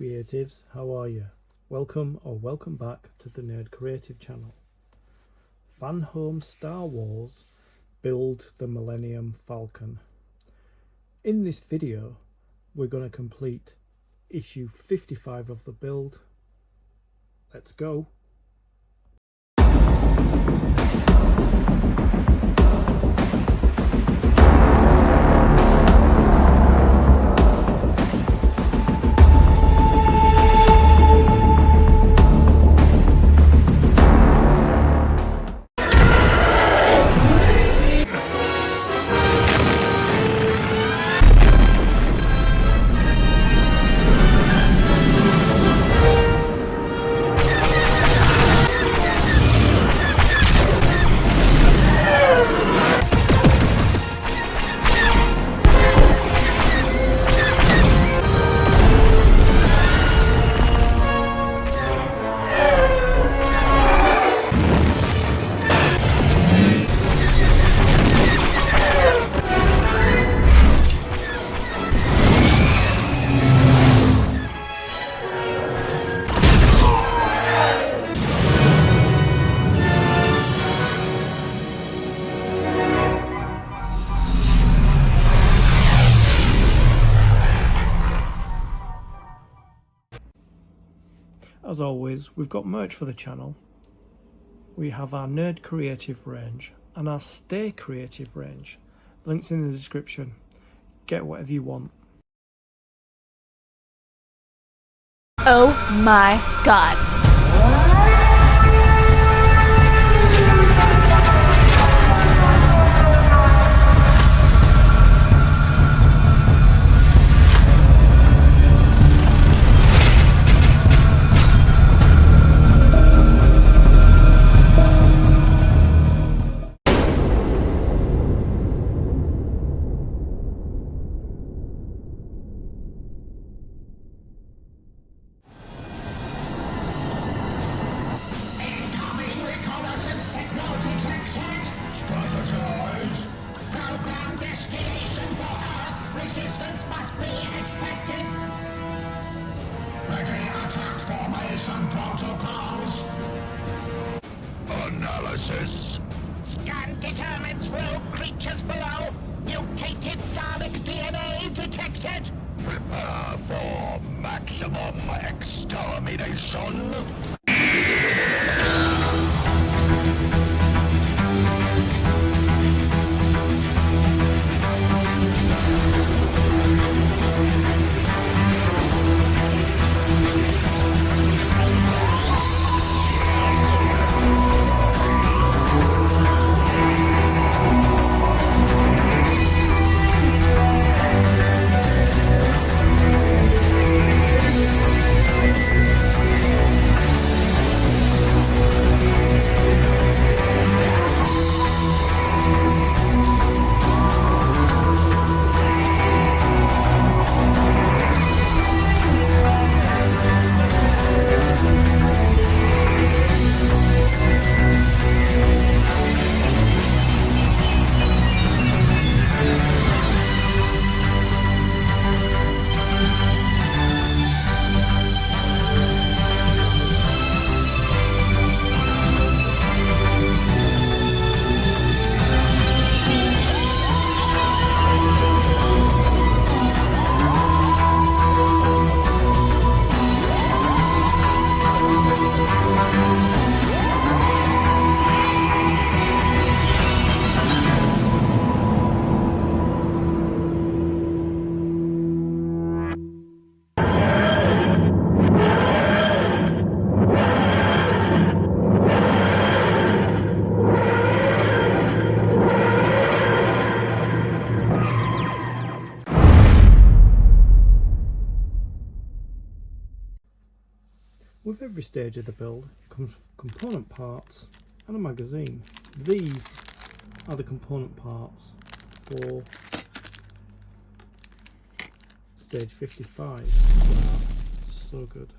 Creatives, how are you? Welcome or welcome back to the Nerd Creative channel. FANHOME Star Wars build the Millennium Falcon. In this video we're going to complete issue 55 of the build. Let's go. As always, we've got merch for the channel. We have our Nerd Creative range and our Stay Creative range. Links in the description. Get whatever you want. Oh my god. Analysis. Scan determines rogue creatures below. Mutated Dalek DNA detected. Prepare for maximum extermination. every stage of the build comes with component parts and a magazine. These are the component parts for stage 55. Wow, so good.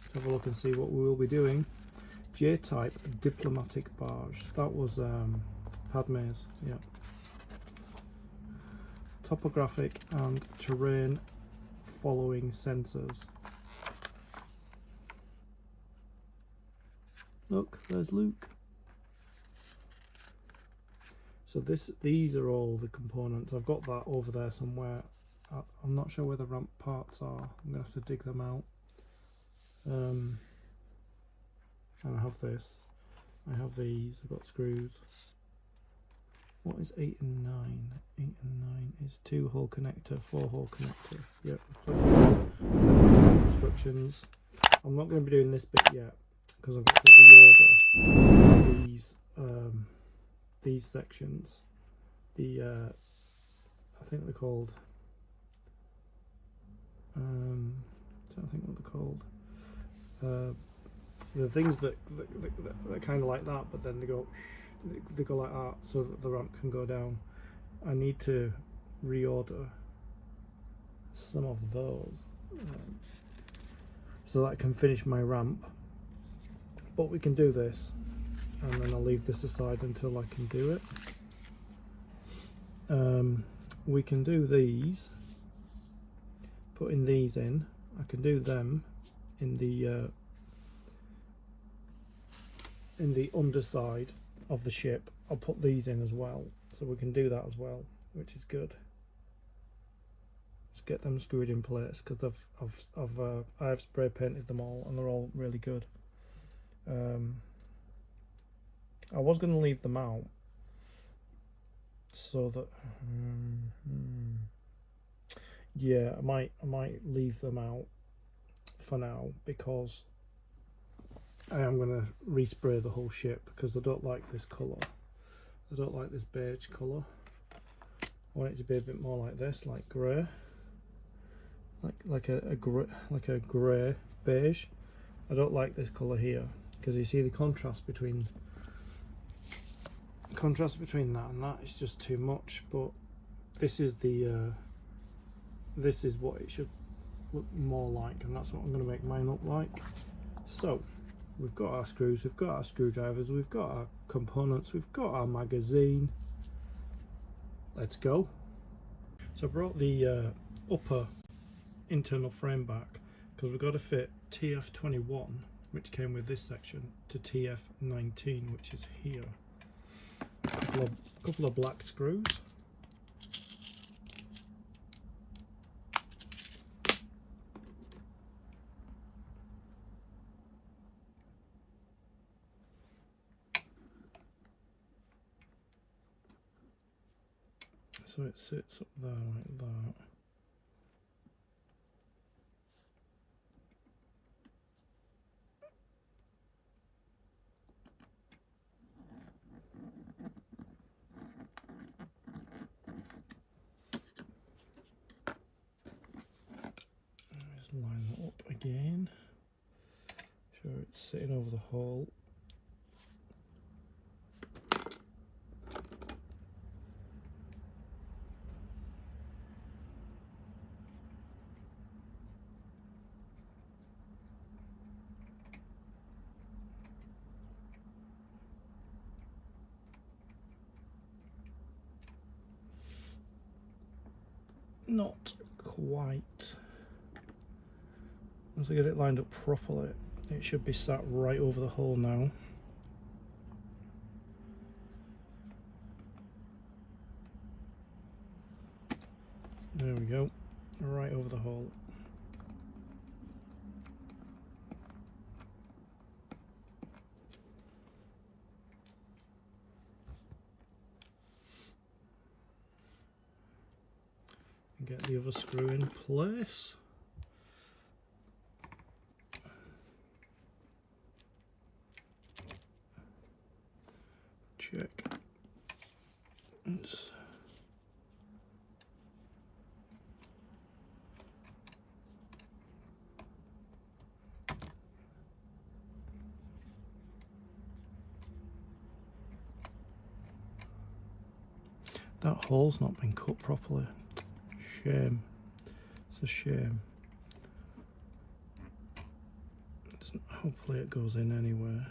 Let's have a look and see what we will be doing. J-type diplomatic barge. That was Padme's, yeah. Topographic and terrain following sensors. Look, there's Luke. So these are all the components. I've got that over there somewhere. I'm not sure where the ramp parts are. I'm gonna have to dig them out. And I have this. I have these. I've got screws. What is 8 and 9? 8 and 9 is 2-hole connector, 4-hole connector. Yep. Step-by-step instructions. I'm not going to be doing this bit yet because I've got to reorder these sections. I think they're called. I don't think what they're called. The things that are kind of like that, but then they go like that, so that the ramp can go down. I need to reorder some of those so that I can finish my ramp. But we can do this, and then I'll leave this aside until I can do it. We can do these, putting these in. I can do them in the underside of the ship. I'll put these in as well, so we can do that as well, which is good. Let's get them screwed in place because I've spray painted them all and they're all really good. I was going to leave them out so that yeah, I might leave them out for now because I am going to respray the whole ship because I don't like this colour. I don't like this beige colour. I want it to be a bit more like this, like grey, like a grey beige. I don't like this colour here because you see the contrast between that and that is just too much. But this is this is what it should look more like, and that's what I'm going to make mine look like. So we've got our screws, we've got our screwdrivers, we've got our components, we've got our magazine. Let's go. So I brought the upper internal frame back because we've got to fit TF21, which came with this section, to TF19, which is here. A couple of black screws. So it sits up there like that. Just line that up again. Sure it's sitting over the hole. Not quite. Once I get it lined up properly, it should be sat right over the hole now. There we go, right over the hole. Get the other screw in place. Check. That hole's not been cut properly. Shame. It's a shame. Hopefully it goes in anywhere.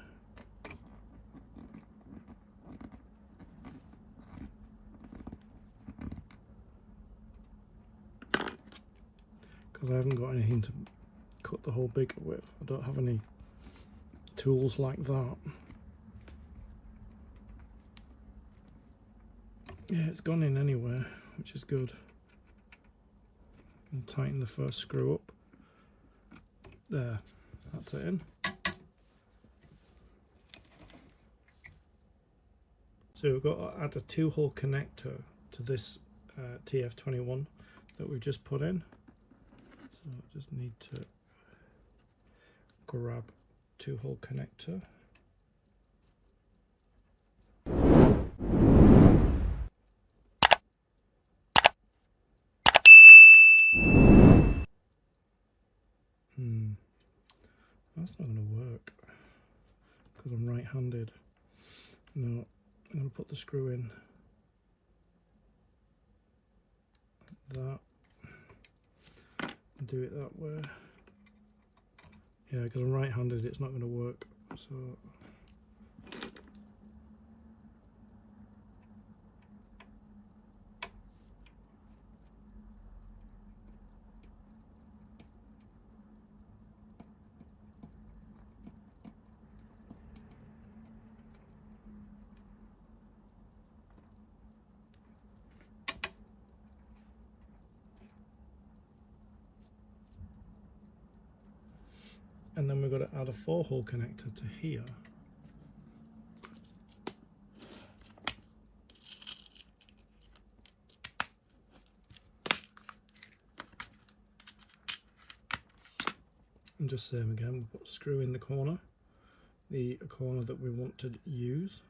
Because I haven't got anything to cut the hole bigger with. I don't have any tools like that. Yeah, it's gone in anywhere, which is good. And tighten the first screw up. There, that's it in. So we've got to add a 2-hole connector to this TF21 that we just put in. So I just need to grab 2-hole connector. That's not going to work because I'm right-handed. No, I'm going to put the screw in like that and do it that way. Yeah, because I'm right-handed, it's not going to work. So and then we've got to add a 4-hole connector to here. And just same again, we'll put a screw in the corner that we want to use.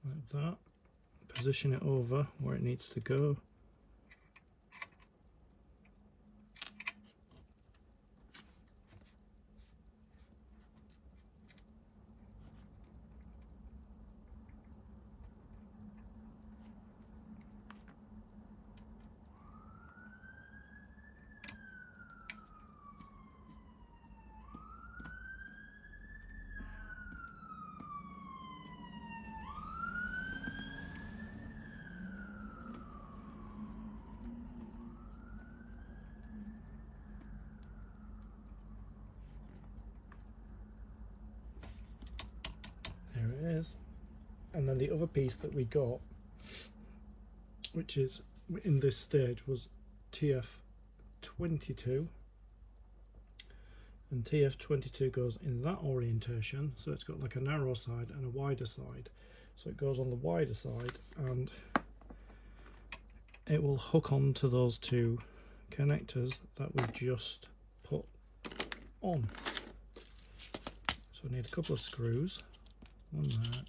Like that. Position it over where it needs to go. There it is. And then the other piece that we got, which is in this stage, was TF22. And TF22 goes in that orientation, so it's got like a narrow side and a wider side. So it goes on the wider side and it will hook onto those 2 connectors that we just put on. So we need a couple of screws, one there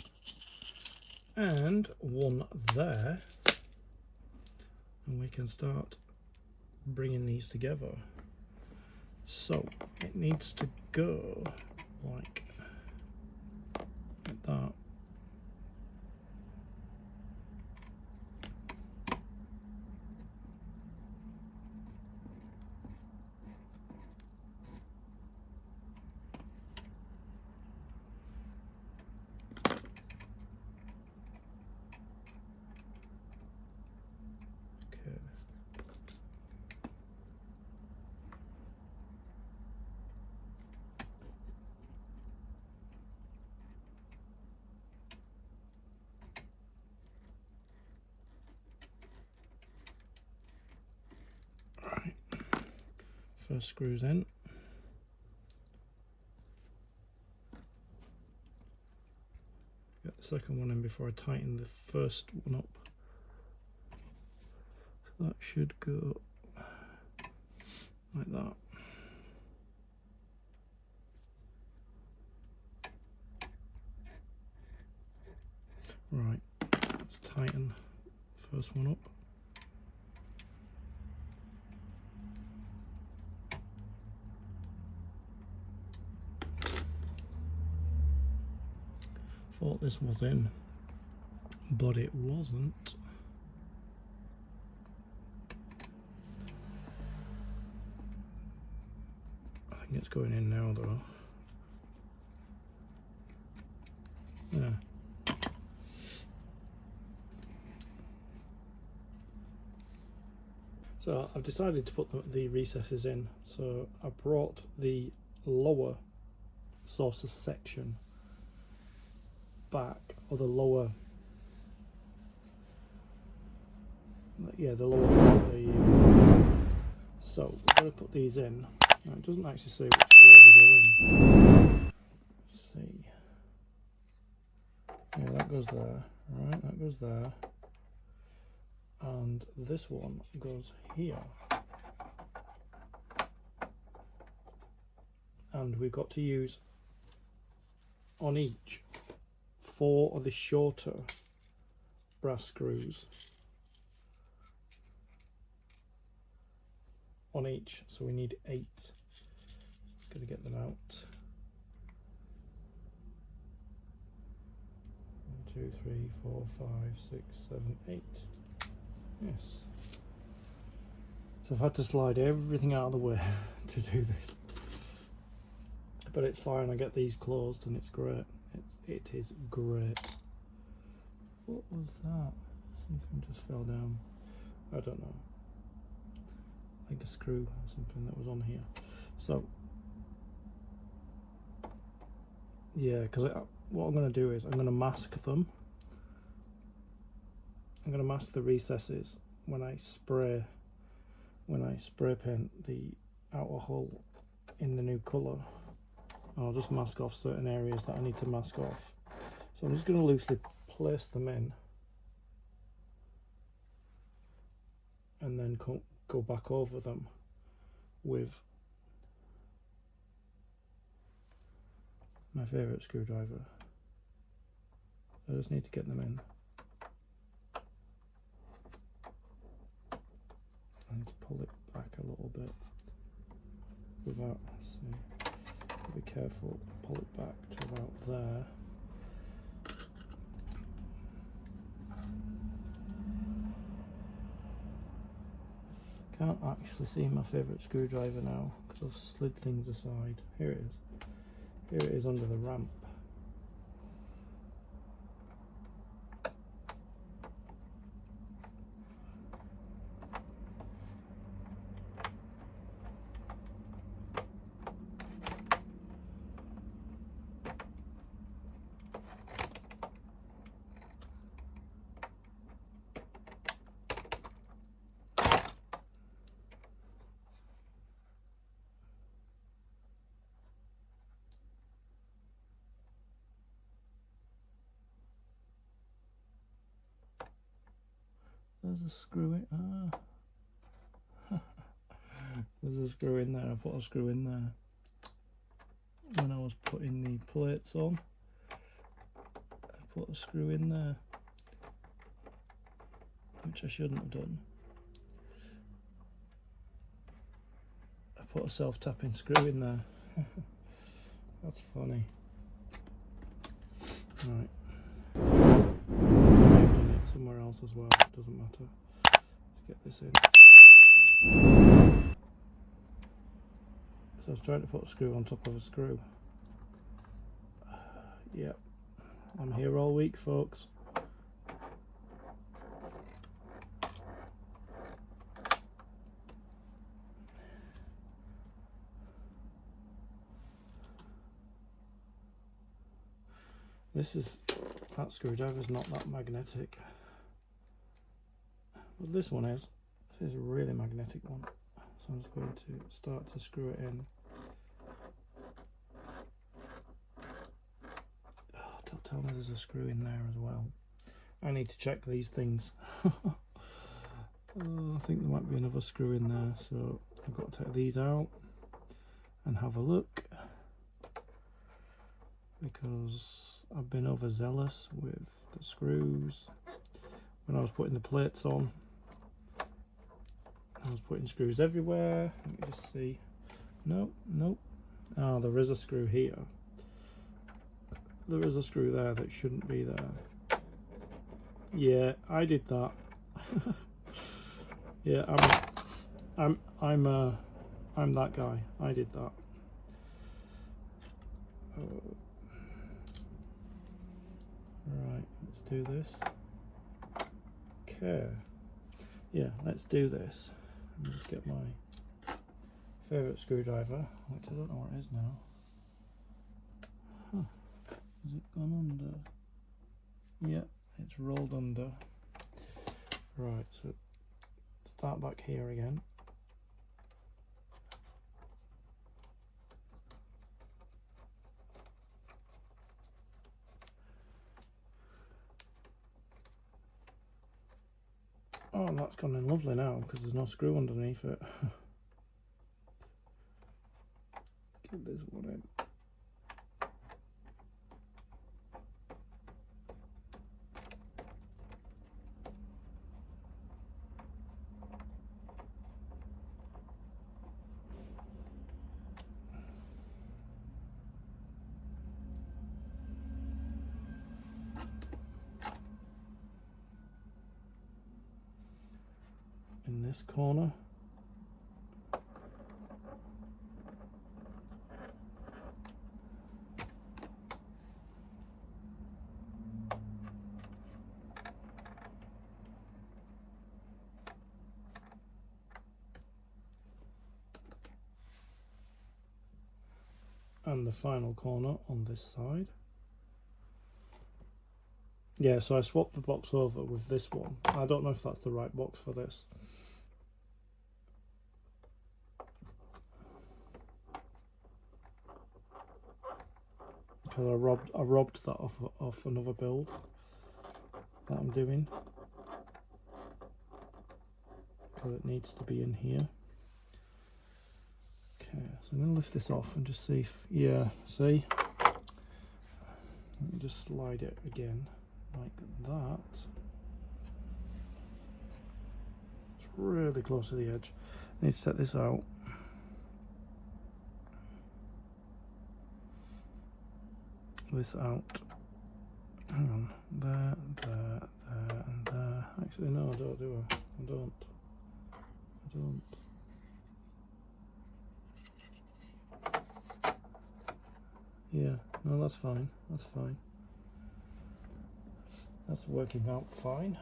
and one there, and we can start bringing these together. So it needs to go like that. First screws in. Get the second one in before I tighten the first one up. So that should go like that. Right, let's tighten the first one up. thought this was in, but it wasn't. I think it's going in now though. Yeah. So I've decided to put the recesses in. So I brought the lower sources section back, or the lower, the lower part of the so we're going to put these in. Now, it doesn't actually say which way they go in. Let's see. Yeah, that goes there. Right, that goes there. And this one goes here. And we've got to use on each 4 of the shorter brass screws on each, so we need 8. Just got to get them out. 1, 2, 3, 4, 5, 6, 7, 8. Yes. So I've had to slide everything out of the way to do this, but it's fine. I get these closed and it's great. It is great. What was that? Something just fell down. I don't know. Like a screw or something that was on here. So yeah, because what I'm going to do is I'm going to mask them. I'm going to mask the recesses when I spray paint the outer hull in the new colour. I'll just mask off certain areas that I need to mask off. So I'm just going to loosely place them in and then go back over them with my favourite screwdriver. I just need to get them in. I need to pull it back a little bit without, be careful, pull it back to about there. Can't actually see my favourite screwdriver now because I've slid things aside. Here it is. Here it is under the ramp. There's a screw in. There's a screw in there. I put a screw in there when I was putting the plates on. I put a screw in there, which I shouldn't have done. I put a self-tapping screw in there. That's funny. Right. Somewhere else as well, it doesn't matter. Let's get this in. So I was trying to put a screw on top of a screw. Yep, I'm here all week, folks. That screwdriver's not that magnetic. But this one is. This is a really magnetic one. So I'm just going to start to screw it in. Oh, don't tell me there's a screw in there as well. I need to check these things. Oh, I think there might be another screw in there, so I've got to take these out and have a look, because I've been overzealous with the screws. When I was putting the plates on, I was putting screws everywhere. Let me just see. Nope. Oh, there is a screw here. there is a screw there that shouldn't be there. Yeah, I did that. Yeah, I'm that guy. I did that. Right, let's do this. Okay. Yeah, let's do this. Let me just get my favourite screwdriver, which I don't know where it is now. Huh. Has it gone under? Yeah, it's rolled under. Right, so start back here again. Oh, and that's gone in lovely now because there's no screw underneath it. Get this one in. In this corner. And the final corner on this side. Yeah, so I swapped the box over with this one. I don't know if that's the right box for this. Because I robbed that off another build that I'm doing. Because it needs to be in here. Okay, so I'm going to lift this off and just see if, yeah, see? Let me just slide it again. Like that. It's really close to the edge. I need to set this out. This out. Hang on. There, and there. Actually, no, I don't do it. I don't. Yeah, no, that's fine. That's fine. That's working out fine.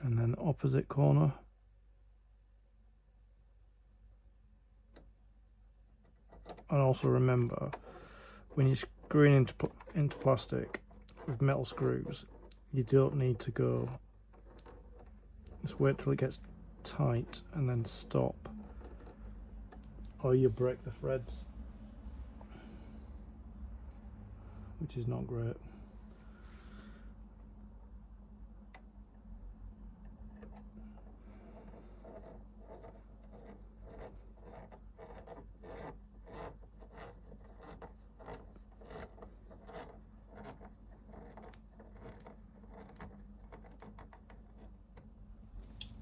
And then opposite corner. And also remember, when you're screwing into plastic with metal screws, you don't need to go. Just wait till it gets tight and then stop, or you break the threads, which is not great.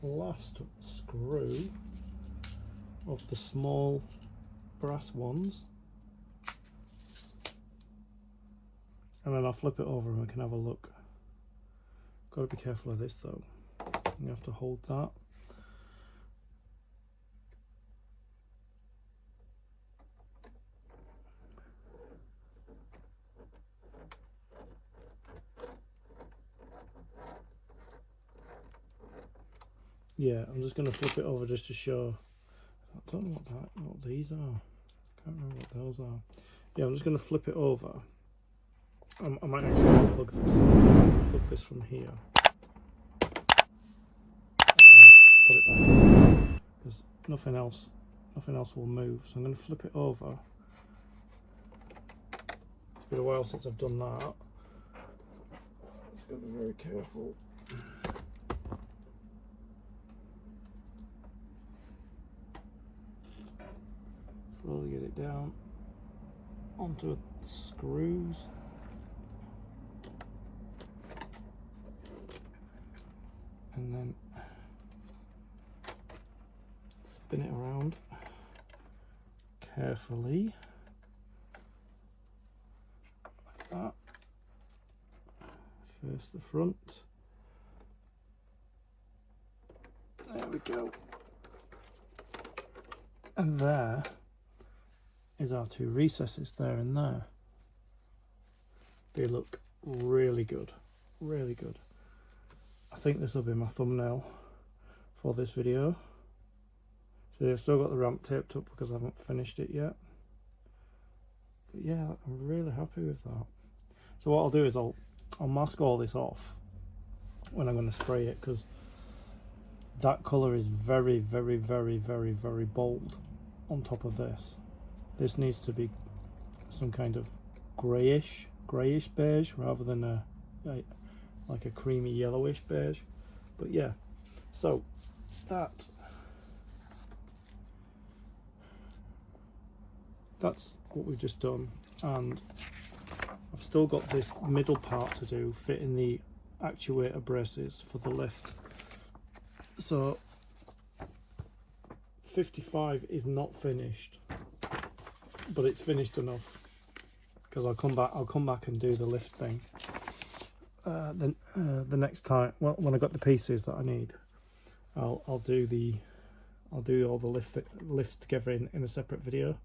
Last screw of the small brass ones, and then I'll flip it over and we can have a look. Got to be careful of this though. You have to hold that. Yeah, I'm just going to flip it over just to show. I don't know what these are. I can't remember what those are. Yeah, I'm just going to flip it over. I might actually plug this from here. And then I'll put it back in, because nothing else will move. So I'm going to flip it over. It's been a while since I've done that. Just got to be very careful. it down onto the screws. And then spin it around carefully like that. First the front. There we go. And there is our two recesses, there and there. They look really good, really good. I think this will be my thumbnail for this video. So I've still got the ramp taped up because I haven't finished it yet. But yeah, I'm really happy with that. So what I'll do is I'll mask all this off when I'm going to spray it, because that colour is very, very, very, very, very bold on top of this. This needs to be some kind of greyish beige rather than like a creamy yellowish beige. But yeah, so that's what we've just done, and I've still got this middle part to do, fitting the actuator braces for the lift. So 55 is not finished, but it's finished enough, because I'll come back and do the lift thing then the next time. Well, when I got the pieces that I need, I'll do all the lift together in a separate video.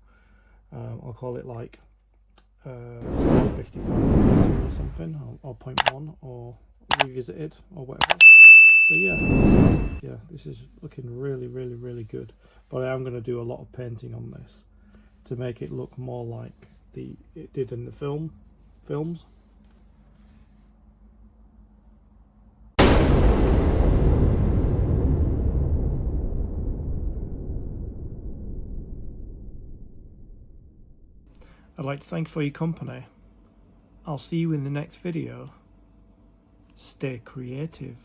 I'll call it like stage 55 or something, or point 1, or revisited, or whatever. So yeah, this is looking really, really, really good. But I am going to do a lot of painting on this to make it look more like it did in the films. I'd like to thank you for your company. I'll see you in the next video. Stay creative.